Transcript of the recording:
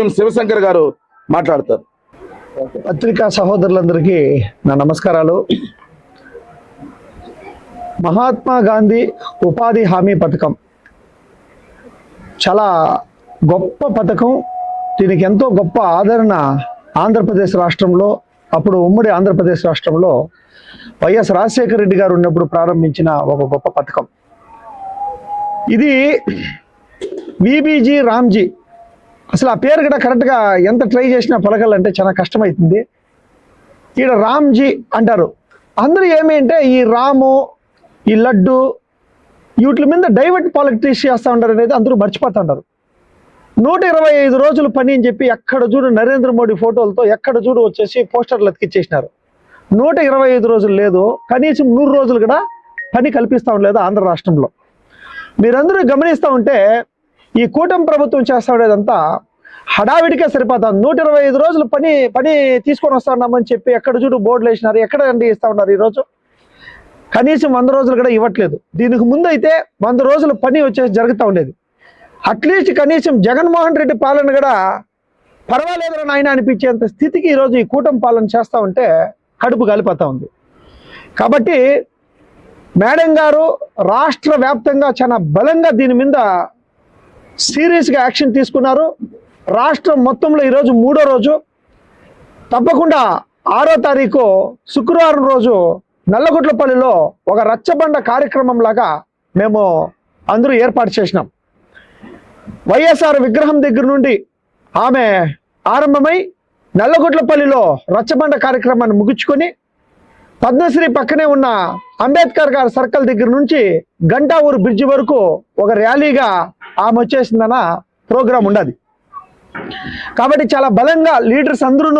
పివిఎం శివశంకర్ గారు మాట్లాడతారు. పత్రికా సహోదరులందరికీ నా నమస్కారాలు. మహాత్మా గాంధీ ఉపాధి హామీ పథకం చాలా గొప్ప పథకం. దీనికి ఎంతో గొప్ప ఆదరణ ఆంధ్రప్రదేశ్ రాష్ట్రంలో, అప్పుడు ఉమ్మడి ఆంధ్రప్రదేశ్ రాష్ట్రంలో వైఎస్ రాజశేఖర రెడ్డి గారు ఉన్నప్పుడు ప్రారంభించిన ఒక గొప్ప పథకం ఇది. విబిజీ రామ్జీ, అసలు ఆ పేరు కూడా కరెక్ట్గా ఎంత ట్రై చేసినా పలకాలంటే చాలా కష్టమవుతుంది. ఈడ రామ్జీ అంటారు అందరూ. ఏమి అంటే ఈ రాము, ఈ లడ్డు, వీటి మీద డైవర్ట్ పాలిటిక్స్ చేస్తూ ఉంటారు అనేది అందరూ మర్చిపోతూ ఉంటారు. 125 రోజులు పని అని చెప్పి ఎక్కడ చూడు నరేంద్ర మోడీ ఫోటోలతో ఎక్కడ చూడు వచ్చేసి పోస్టర్లు అతికిచ్చేసినారు. 125 రోజులు లేదు, కనీసం 100 రోజులు కూడా పని కల్పిస్తూ ఉండలేదు ఆంధ్ర రాష్ట్రంలో. మీరందరూ గమనిస్తూ ఉంటే ఈ కూటమి ప్రభుత్వం చేస్తూ ఉండేదంతా హడావిడిగా సరిపోతుంది. 125 రోజులు పని తీసుకొని వస్తా ఉన్నామని చెప్పి ఎక్కడ చూడు బోర్డులు వేసినారు. ఎక్కడ అండి ఇస్తూ ఉన్నారు ఈరోజు? కనీసం 100 రోజులు కూడా ఇవ్వట్లేదు. దీనికి ముందు అయితే 100 రోజులు పని వచ్చేసి జరుగుతూ ఉండేది. అట్లీస్ట్ కనీసం జగన్మోహన్ రెడ్డి పాలన కూడా పర్వాలేదురా నాయన అనిపించేంత స్థితికి ఈరోజు ఈ కూటమి పాలన చేస్తూ ఉంటే కడుపు కాలిపోతూ ఉంది. కాబట్టి మేడం గారు రాష్ట్ర వ్యాప్తంగా చాలా బలంగా దీని మీద సీరియస్గా యాక్షన్ తీసుకున్నారు. రాష్ట్రం మొత్తంలో ఈరోజు 3వ రోజు. తప్పకుండా 6వ తారీఖు శుక్రవారం రోజు నల్లగుట్లపల్లిలో ఒక రచ్చబండ కార్యక్రమం లాగా మేము అందరూ ఏర్పాటు చేసినాం. వైఎస్ఆర్ విగ్రహం దగ్గర నుండి ఆమె ఆరంభమై నల్లగుట్లపల్లిలో రచ్చబండ కార్యక్రమాన్ని ముగించుకొని పద్మశ్రీ పక్కనే ఉన్న అంబేద్కర్ గారి సర్కిల్ దగ్గర నుంచి గంటావూరు బ్రిడ్జి వరకు ఒక ర్యాలీగా ఆమె వచ్చేసిందన్న ప్రోగ్రాం ఉండదు. కాబట్టి చాలా బలంగా లీడర్స్ అందరూ